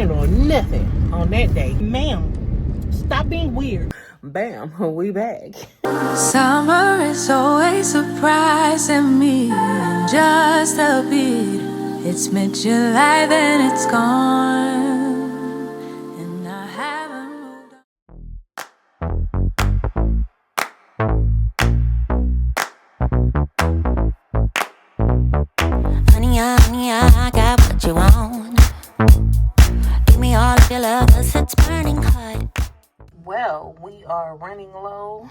ain't doing nothing on that day. Ma'am, stop being weird. Bam, we back. Summer is always surprising me in just a bit. It's mid-July, then it's gone, and I haven't moved on. Honey, I got what you want. Give me all of your love, 'cause it's burning hot. Well, we are running low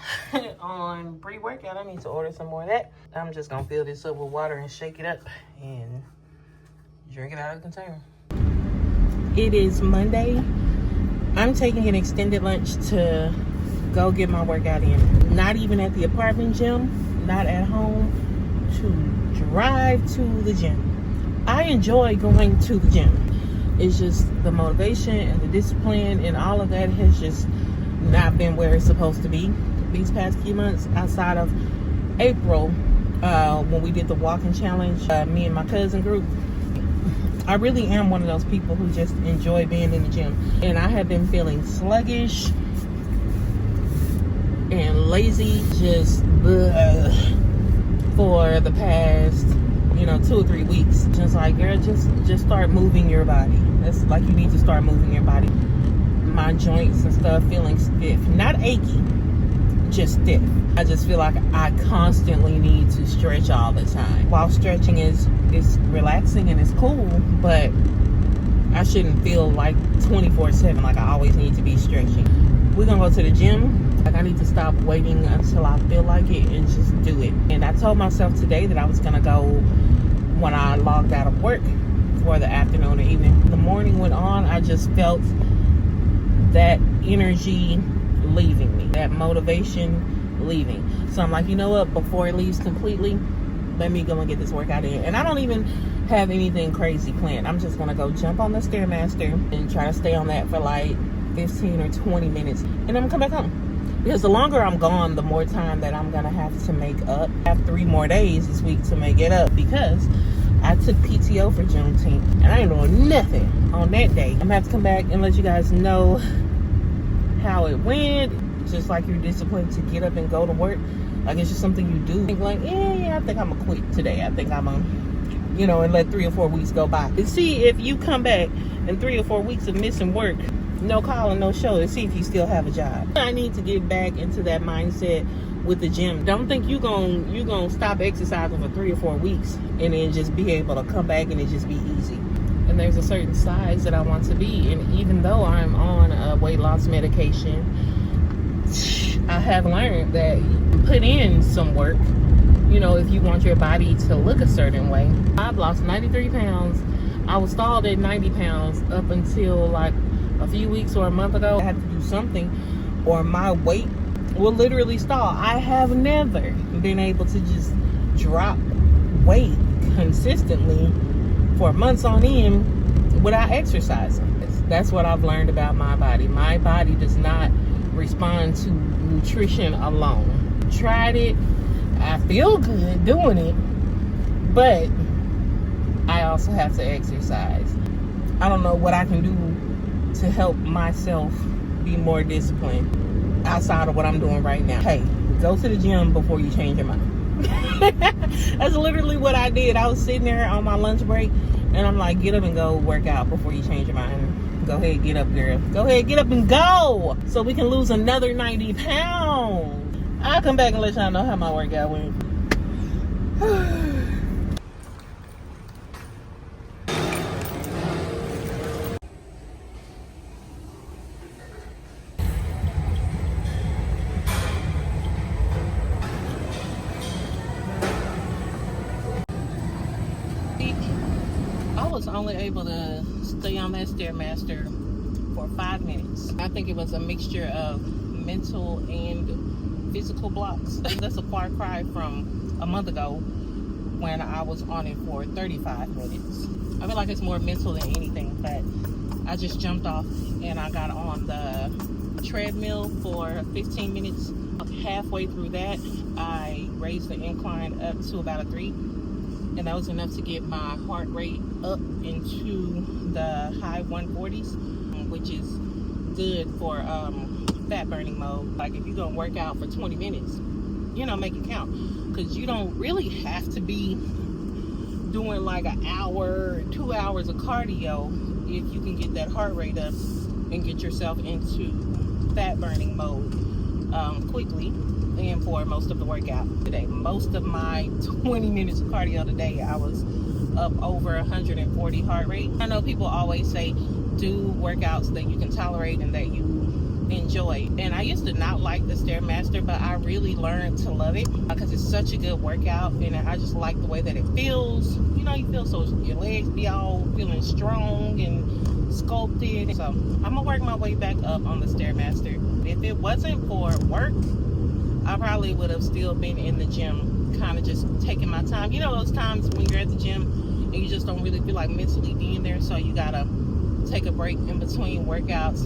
on pre-workout. I need to order some more of that. I'm just gonna fill this up with water and shake it up and drink it out of the container. It is Monday. I'm taking an extended lunch to go get my workout in. Not even at the apartment gym, not at home, to drive to the gym. I enjoy going to the gym. It's just the motivation and the discipline and all of that has just not been where it's supposed to be these past few months, outside of April when we did the walking challenge, me and my cousin group. I really am one of those people who just enjoy being in the gym, and I have been feeling sluggish and lazy just for the past 2 or 3 weeks. Just like, girl, just start moving your body. That's like, you need to start moving your body. My joints and stuff feeling stiff, not achy, just stiff. I just feel like I constantly need to stretch all the time. While stretching is relaxing and it's cool, but I shouldn't feel like 24/7 like I always need to be stretching. We're gonna go to the gym. Like, I need to stop waiting until I feel like it and just do it. And I told myself today that I was gonna go when I logged out of work for the afternoon or evening. The morning went on, I just felt that energy leaving me, that motivation leaving. So I'm like, you know what, before it leaves completely, let me go and get this workout in. And I don't even have anything crazy planned. I'm just gonna go jump on the Stairmaster and try to stay on that for like 15 or 20 minutes, and I'm gonna come back home. Because the longer I'm gone, the more time that I'm gonna have to make up. I have 3 more days this week to make it up, because I took PTO for Juneteenth and I ain't doing nothing on that day. I'm gonna have to come back and let you guys know how it went. Just like you're disciplined to get up and go to work, like it's just something you do. Think like, yeah, I think I'm gonna quit today. I think I'm gonna, and let 3 or 4 weeks go by. And see if you come back in 3 or 4 weeks of missing work, no call and no show, to see if you still have a job. I need to get back into that mindset with the gym. Don't think you gonna stop exercising for 3 or 4 weeks and then just be able to come back and it just be easy. And there's a certain size that I want to be, and even though I'm on a weight loss medication, I have learned that you put in some work, if you want your body to look a certain way. I've lost 93 pounds. I was stalled at 90 pounds up until like a few weeks or a month ago. I had to do something or my weight will literally stall. I have never been able to just drop weight consistently for months on end without exercising. That's what I've learned about my body. My body does not respond to nutrition alone. Tried it. I feel good doing it, but I also have to exercise. I don't know what I can do to help myself be more disciplined outside of what I'm doing right now. Hey, go to the gym before you change your mind. That's literally what I did. I was sitting there on my lunch break and I'm like, get up and go work out before you change your mind. Go ahead, get up, girl. Go ahead, get up and go, so we can lose another 90 pounds. I'll come back and let y'all know how my workout went. I was only able to stay on that Stairmaster for 5 minutes. I think it was a mixture of mental and physical blocks. That's a far cry from a month ago when I was on it for 35 minutes. I feel like it's more mental than anything, but I just jumped off and I got on the treadmill for 15 minutes. Halfway through that, I raised the incline up to about a 3, and that was enough to get my heart rate up into the high 140s, which is good for fat burning mode. Like if you're gonna work out for 20 minutes, you know, make it count, because you don't really have to be doing like an hour, 2 hours of cardio if you can get that heart rate up and get yourself into fat burning mode quickly and for most of the workout today. Most of my 20 minutes of cardio today, I was up over 140 heart rate. I know people always say do workouts that you can tolerate and that you enjoy, and I used to not like the Stairmaster, but I really learned to love it because it's such a good workout, and I just like the way that it feels. You know, you feel so, your legs be all feeling strong and sculpted. So I'm gonna work my way back up on the Stairmaster. If it wasn't for work, I probably would have still been in the gym, kind of just taking my time. You know those times when you're at the gym and you just don't really feel like mentally being there, so you gotta take a break in between workouts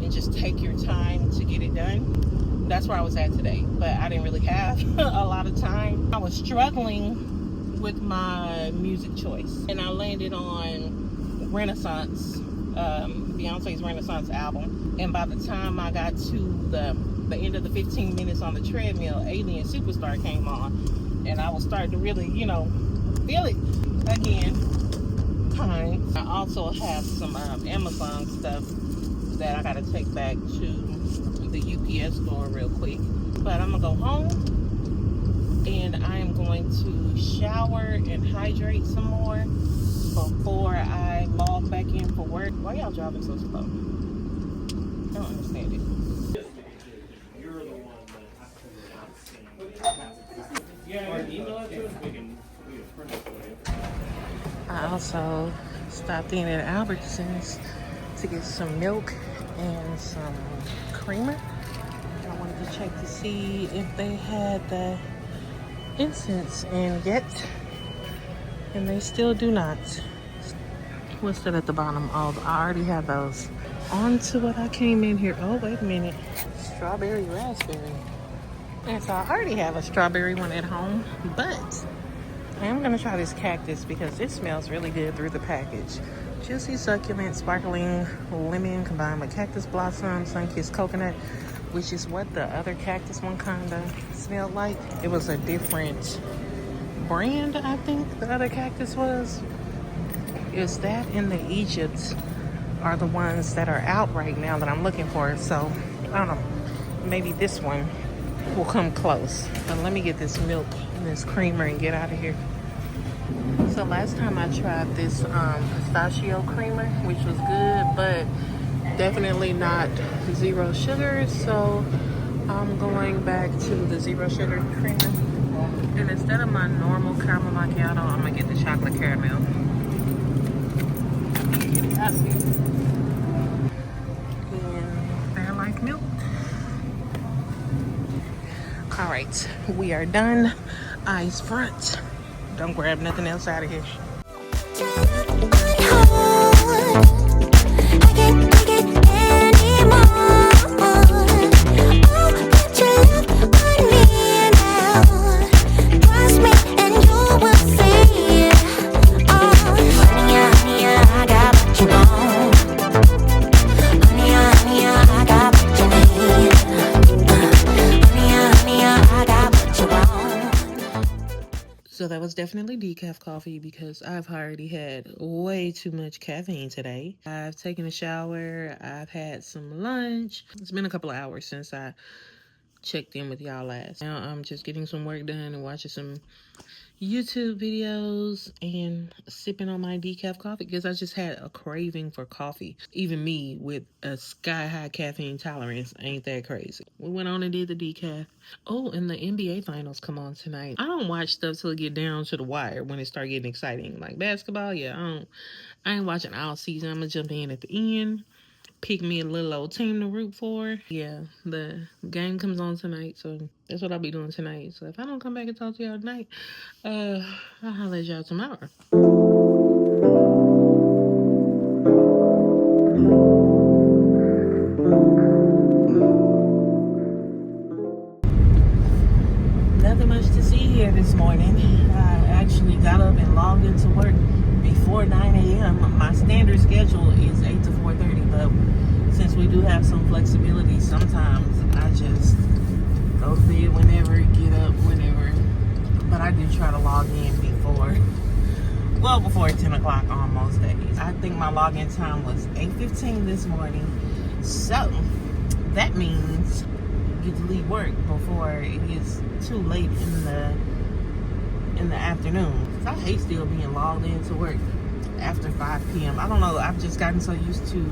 and just take your time to get it done. That's where I was at today, but I didn't really have a lot of time. I was struggling with my music choice, and I landed on Renaissance, Beyonce's Renaissance album. And by the time I got to the end of the 15 minutes on the treadmill, Alien Superstar came on, and I was starting to really, you know, feel it again. Fine. I also have some Amazon stuff that I gotta take back to the UPS store real quick. But I'm gonna go home and I am going to shower and hydrate some more before I log back in for work. Why y'all driving so slow? I don't understand it. You're the one that yeah, email it to us, we can print it for you. I also stopped in at Albertsons to get some milk and some creamer. I wanted to check to see if they had the incense in yet, and they still do not. What's that at the bottom? Oh, I already have those. On to what I came in here. Oh, wait a minute. Strawberry raspberry. And so I already have a strawberry one at home, but I am gonna try this cactus because it smells really good through the package. Juicy, succulent, sparkling lemon combined with cactus blossom, sun-kissed coconut, which is what the other cactus one kind of smelled like. It was a different brand, I think the other cactus was. Is that and the Egypt are the ones that are out right now that I'm looking for. So I don't know, maybe this one will come close. But let me get this milk and this creamer and get out of here. So last time I tried this pistachio creamer, which was good, but definitely not zero sugar. So I'm going back to the zero sugar creamer. And instead of my normal caramel macchiato, I'm gonna get the chocolate caramel. Get it out of here. And they're like milk. All right, we are done. Eyes front. Don't grab nothing else out of here. So that was definitely decaf coffee because I've already had way too much caffeine today. I've taken a shower. I've had some lunch. It's been a couple of hours since I checked in with y'all last. Now I'm just getting some work done and watching some YouTube videos and sipping on my decaf coffee because I just had a craving for coffee. Even me with a sky-high caffeine tolerance ain't that crazy. We went on and did the decaf. Oh, and the NBA finals come on tonight. I don't watch stuff till it get down to the wire when it start getting exciting. Like basketball, yeah, I ain't watching all season. I'm gonna jump in at the end, pick me a little old team to root for. Yeah, the game comes on tonight, so that's what I'll be doing tonight. So if I don't come back and talk to y'all tonight, I'll holler at y'all tomorrow. Nothing much to see here this morning. I actually got up and logged into work before 9 a.m. My standard schedule is 8 to 4:30, but since we do have some flexibility, sometimes I just go to bed whenever, get up whenever. But I do try to log in before 10 o'clock on most days. I think my login time was 8:15 this morning. So that means you get to leave work before it gets too late in the afternoon. 'Cause I hate still being logged into work after 5 p.m. I don't know. I've just gotten so used to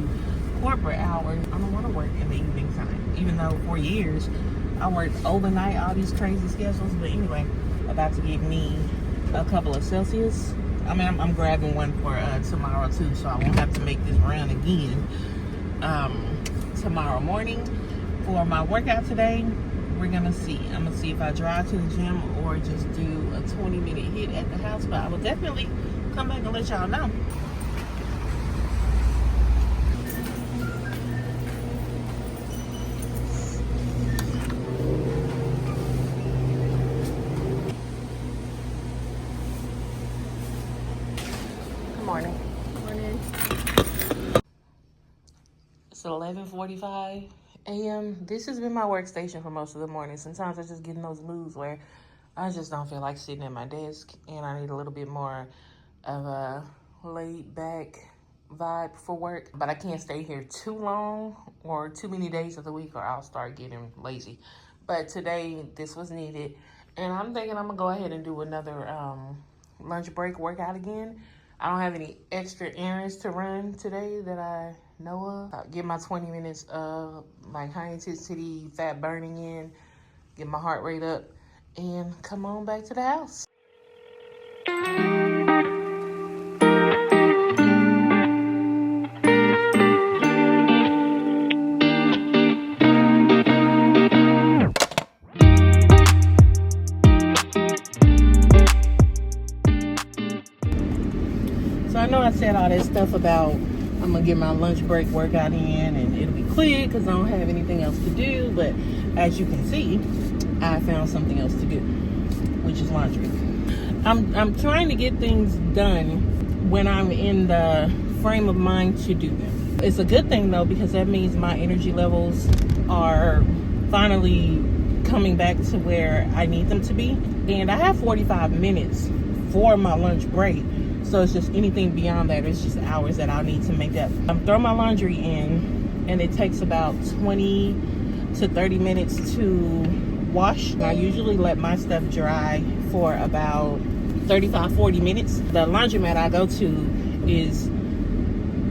corporate hours. I don't want to work in the evening time. Even though for years I worked overnight, all these crazy schedules. But anyway, about to get me a couple of Celsius. I mean, I'm grabbing one for tomorrow too, so I won't have to make this run again tomorrow morning. For my workout today, we're gonna see. I'm gonna see if I drive to the gym or just do a 20-minute hit at the house. But I will definitely come back and let y'all know. Morning. Morning. It's 11:45 a.m. This has been my workstation for most of the morning. Sometimes I just get in those moods where I just don't feel like sitting at my desk and I need a little bit more of a laid back vibe for work. But I can't stay here too long or too many days of the week or I'll start getting lazy. But today this was needed. And I'm thinking I'm gonna go ahead and do another lunch break workout again. I don't have any extra errands to run today that I know of. I'll get my 20 minutes of like high intensity fat burning in, get my heart rate up, and come on back to the house. So I know I said all that stuff about I'm gonna get my lunch break workout in and it'll be quick because I don't have anything else to do. But as you can see, I found something else to do, which is laundry. I'm trying to get things done when I'm in the frame of mind to do them. It's a good thing though, because that means my energy levels are finally coming back to where I need them to be. And I have 45 minutes for my lunch break. So it's just anything beyond that, it's just hours that I'll need to make up. I'm throwing my laundry in and it takes about 20 to 30 minutes to wash. I usually let my stuff dry for about 35-40 minutes. The laundromat I go to is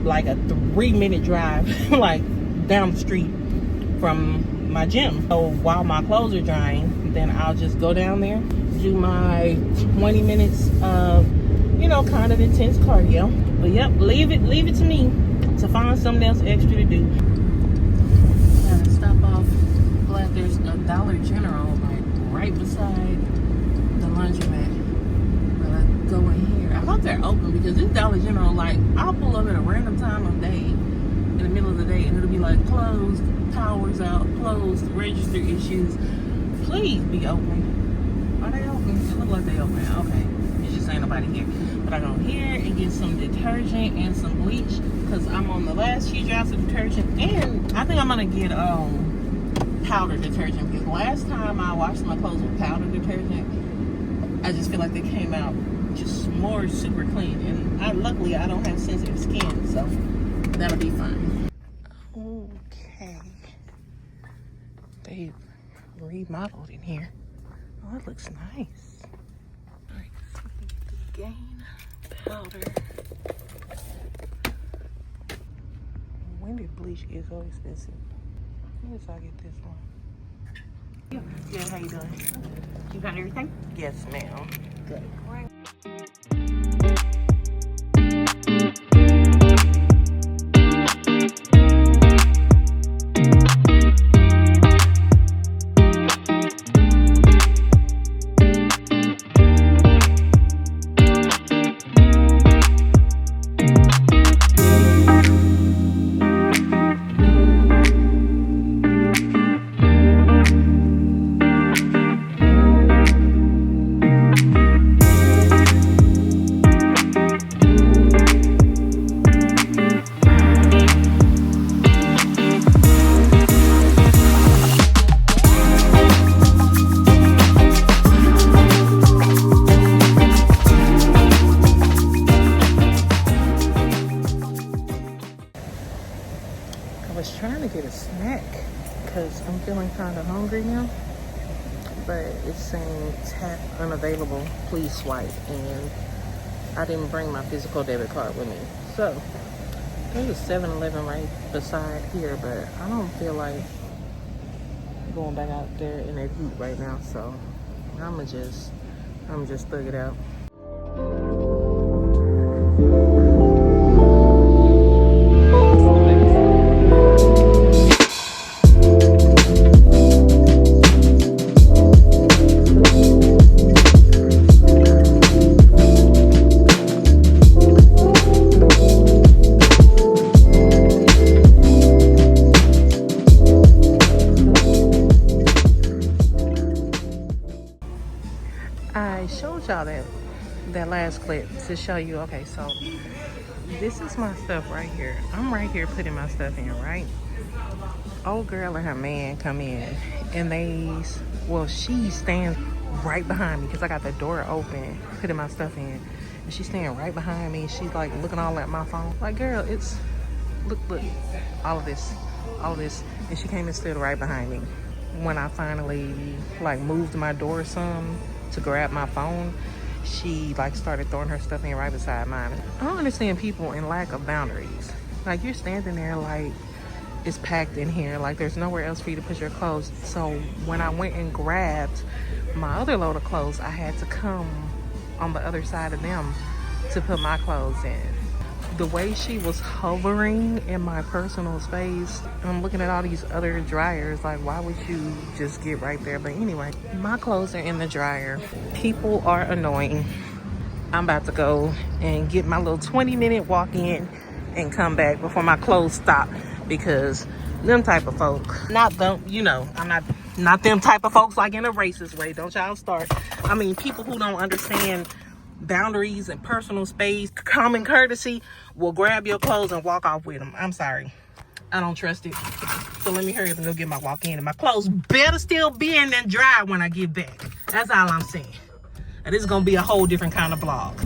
like a 3-minute drive like down the street from my gym. So while my clothes are drying, then I'll just go down there, do my 20 minutes of kind of intense cardio. But yep, leave it to me to find something else extra to do. Gotta stop off. Glad there's a Dollar General like right beside the laundromat. But I go in here. I hope they're open because this Dollar General, like, I'll pull up at a random time of day in the middle of the day and it'll be like closed, powers out, closed, register issues. Please be open. Are they open? It look like they open. Okay. Just ain't nobody here. But I go here and get some detergent and some bleach because I'm on the last few drops of detergent. And I think I'm gonna get powder detergent because last time I washed my clothes with powder detergent, I just feel like they came out just more super clean. And luckily I don't have sensitive skin, so that'll be fine. Okay, they remodeled in here. Oh, it looks nice. Gain powder. When did bleach get so expensive? I guess I'll get this one. Yeah, how you doing? You got everything? Yes, ma'am. Good. was trying to get a snack because I'm feeling kind of hungry now, but it's saying tap unavailable, please swipe, and I didn't bring my physical debit card with me. So there's a 7-Eleven right beside here, but I don't feel like going back out there in that heat right now, so I'm just thug it out. I showed y'all that last clip to show you, okay, so this is my stuff right here. I'm right here putting my stuff in, right? Old girl and her man come in, and she stands right behind me because I got the door open, putting my stuff in, and she's standing right behind me. She's like looking all at my phone. Like, girl, it's, look, all of this. And she came and stood right behind me. When I finally like moved my door some to grab my phone, she like started throwing her stuff in right beside mine. I don't understand people in lack of boundaries. Like, you're standing there like it's packed in here, like there's nowhere else for you to put your clothes. So when I went and grabbed my other load of clothes, I had to come on the other side of them to put my clothes in. The way she was hovering in my personal space, I'm looking at all these other dryers, like, why would you just get right there? But anyway, my clothes are in the dryer. People are annoying. I'm about to go and get my little 20-minute walk in and come back before my clothes stop, because them type of folk, not them, you know, I'm not them type of folks like in a racist way. Don't y'all start. I mean, people who don't understand boundaries and personal space, common courtesy, will grab your clothes and walk off with them. I'm sorry, I don't trust it. So let me hurry up and go get my walk in, and my clothes better still be in and dry when I get back. That's all I'm saying. And this is gonna be a whole different kind of vlog.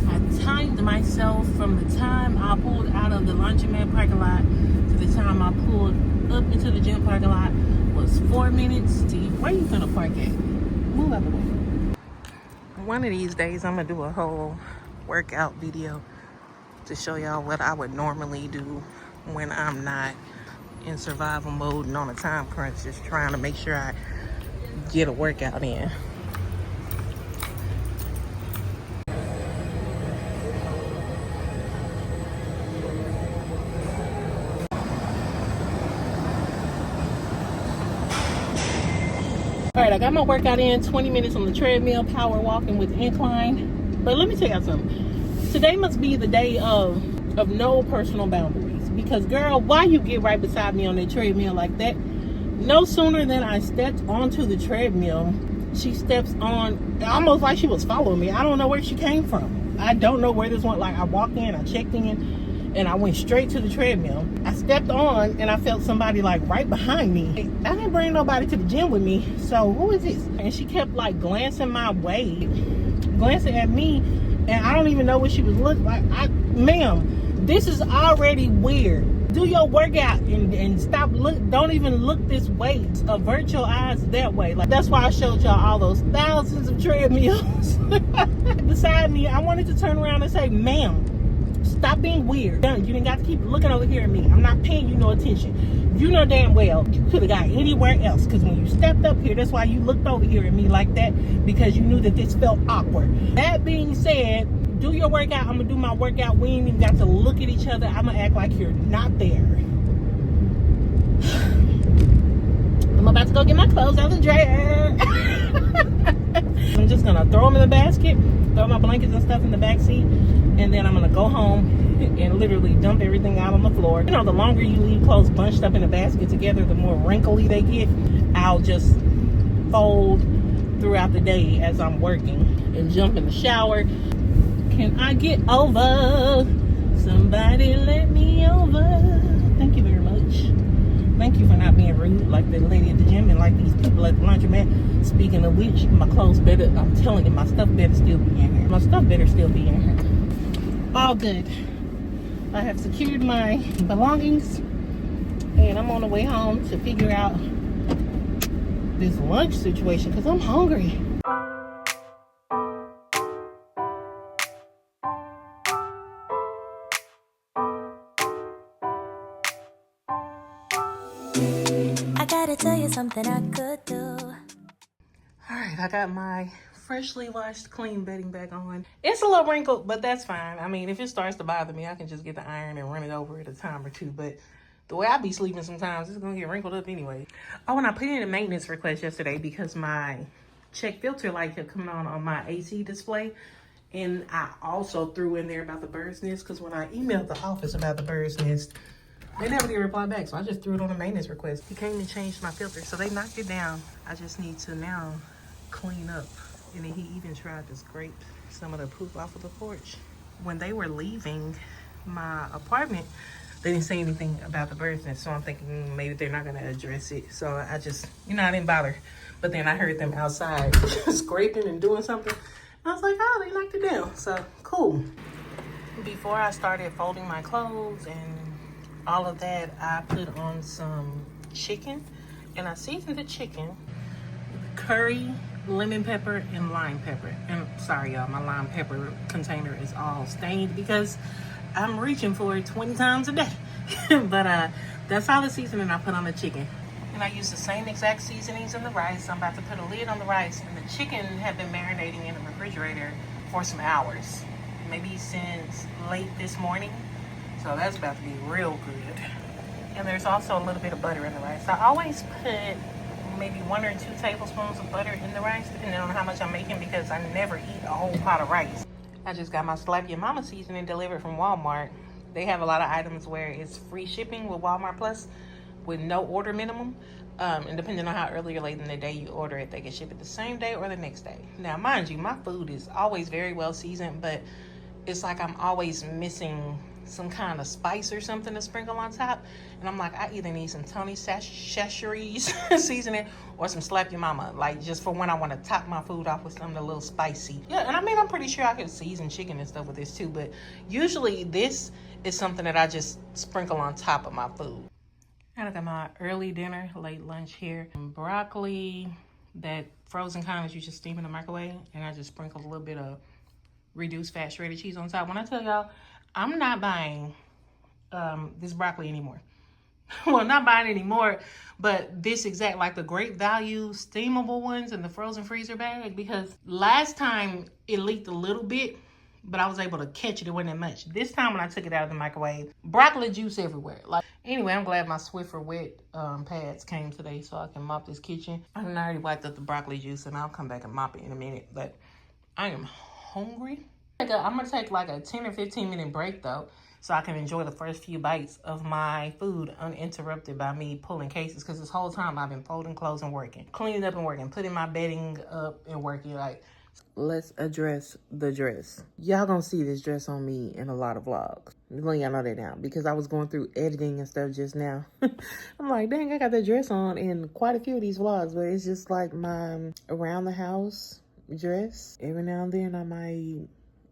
I timed myself from the time I pulled out of the laundromat parking lot to the time I pulled up into the gym parking lot was 4 minutes. Where you gonna park at? Move out the way. One of these days, I'm gonna do a whole workout video to show y'all what I would normally do when I'm not in survival mode and on a time crunch, just trying to make sure I get a workout in. All right, I got my workout in, 20 minutes on the treadmill, power walking with incline. But let me tell y'all something. Today must be the day of no personal boundaries. Because, girl, why you get right beside me on that treadmill like that? No sooner than I stepped onto the treadmill, she steps on, almost like she was following me. I don't know where she came from. I don't know where this went. Like, I walked in, I checked in, and I went straight to the treadmill. I stepped on and I felt somebody like right behind me. I didn't bring nobody to the gym with me, so who is this? And she kept like glancing my way, glancing at me, and I don't even know what she was looking like. Ma'am, this is already weird. Do your workout and stop don't even look this way. Avert your eyes that way. Like, that's why I showed y'all all those thousands of treadmills beside me. I wanted to turn around and say, ma'am, stop being weird. You didn't got to keep looking over here at me. I'm not paying you no attention. You know damn well you could have got anywhere else, because when you stepped up here, that's why you looked over here at me like that, because you knew that this felt awkward. That being said, do your workout. I'm gonna do my workout. We ain't even got to look at each other. I'm gonna act like you're not there. I'm about to go get my clothes out of the dryer. I'm just gonna throw them in the basket, throw my blankets and stuff in the back seat, and then I'm gonna go home and literally dump everything out on the floor. You know, the longer you leave clothes bunched up in a basket together, the more wrinkly they get. I'll just fold throughout the day as I'm working and jump in the shower. Can I get over? Somebody let me over. Thank you very much. Thank you for not being rude like the lady at the gym and like these people at the laundromat. Speaking of which, my clothes better, I'm telling you, my stuff better still be in here. My stuff better still be in here. All good. I have secured my belongings And I'm on the way home to figure out this lunch situation because I'm hungry. I gotta tell you something I could do. All right, I got my freshly washed, clean bedding back on. It's a little wrinkled, but that's fine. I mean, if it starts to bother me, I can just get the iron and run it over at a time or two. But the way I be sleeping sometimes, it's gonna get wrinkled up anyway. Oh, and I put in a maintenance request yesterday because my check filter light kept coming on my AC display. And I also threw in there about the bird's nest because when I emailed the office about the bird's nest, they never did reply back, so I just threw it on a maintenance request. He came and changed my filter, so they knocked it down. I just need to now clean up. And then he even tried to scrape some of the poop off of the porch. When they were leaving my apartment, they didn't say anything about the bird's nest, so I'm thinking maybe they're not gonna address it. So I just, I didn't bother. But then I heard them outside scraping and doing something. And I was like, oh, they knocked it down. So cool. Before I started folding my clothes and all of that, I put on some chicken, and I seasoned the chicken with curry, lemon pepper, and lime pepper. And sorry, y'all, my lime pepper container is all stained because I'm reaching for it 20 times a day. But that's all the seasoning I put on the chicken. And I use the same exact seasonings in the rice. I'm about to put a lid on the rice, and the chicken had been marinating in the refrigerator for some hours, maybe since late this morning. So that's about to be real good. And there's also a little bit of butter in the rice. I always put maybe 1 or 2 tablespoons of butter in the rice, depending on how much I'm making, because I never eat a whole pot of rice. I just got my Slap Your Mama seasoning delivered from Walmart. They have a lot of items where it's free shipping with Walmart Plus with no order minimum. And depending on how early or late in the day you order it, they can ship it the same day or the next day. Now, mind you, my food is always very well seasoned, but it's like I'm always missing some kind of spice or something to sprinkle on top. And I'm like, I either need some Tony Chachere's seasoning or some Slap Your Mama, like just for when I want to top my food off with something a little spicy. Yeah, and I mean, I'm pretty sure I could season chicken and stuff with this too, but usually this is something that I just sprinkle on top of my food. I got my early dinner, late lunch here. Broccoli, that frozen kind that you just steam in the microwave, and I just sprinkled a little bit of reduced fat shredded cheese on top. When I tell y'all, I'm not buying this broccoli anymore. Well, not buying it anymore, but this exact, like the Great Value steamable ones in the frozen freezer bag, because last time it leaked a little bit, but I was able to catch it. It wasn't that much. This time when I took it out of the microwave, broccoli juice everywhere. Like, anyway, I'm glad my Swiffer wet pads came today so I can mop this kitchen. I already wiped up the broccoli juice, and I'll come back and mop it in a minute, but I am hungry. I'm gonna take like a 10 or 15 minute break though, so I can enjoy the first few bites of my food uninterrupted by me pulling cases, because this whole time I've been folding clothes and working, cleaning up and working, putting my bedding up and working. Like, let's address the dress. Y'all gonna see this dress on me in a lot of vlogs. I'm letting y'all know that now, because I was going through editing and stuff just now. I'm like, dang, I got that dress on in quite a few of these vlogs, but it's just like my around the house dress. Every now and then I might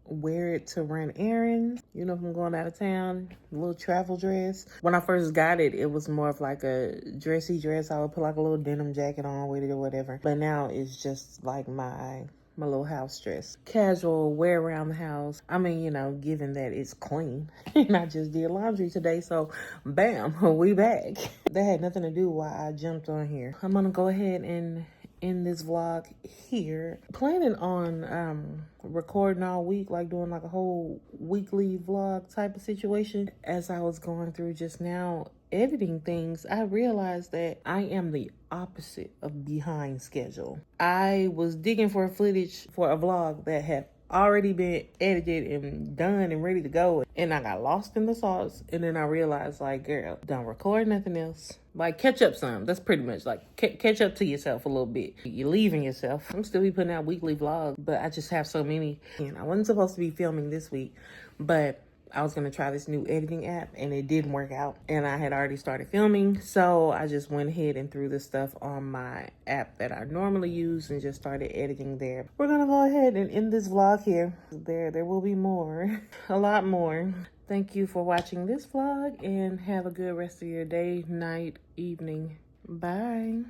wear it to run errands, if I'm going out of town. A little travel dress. When I first got it, it was more of like a dressy dress. I would put like a little denim jacket on with it or whatever, but now it's just like my little house dress. Casual, wear around the house. I mean, given that it's clean. And I just did laundry today, so bam, we back. That had nothing to do why I jumped on here. I'm gonna go ahead and end this vlog here. Planning on recording all week, like doing like a whole weekly vlog type of situation. As I was going through just now editing things, I realized that I am the opposite of behind schedule. I was digging for footage for a vlog that had already been edited and done and ready to go, and I got lost in the sauce. And then I realized, like, girl, don't record nothing else. Like, catch up some. That's pretty much like catch up to yourself a little bit. You're leaving yourself. I'm still be putting out weekly vlogs, but I just have so many. And I wasn't supposed to be filming this week, but I was going to try this new editing app, and it didn't work out. And I had already started filming, so I just went ahead and threw the stuff on my app that I normally use and just started editing there. We're going to go ahead and end this vlog here. There will be more, a lot more. Thank you for watching this vlog and have a good rest of your day, night, evening. Bye.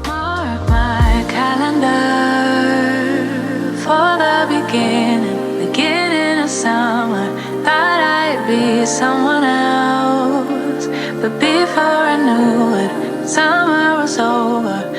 Mark my calendar for the beginning of summer. Thought I'd be someone else, but before I knew it, summer was over.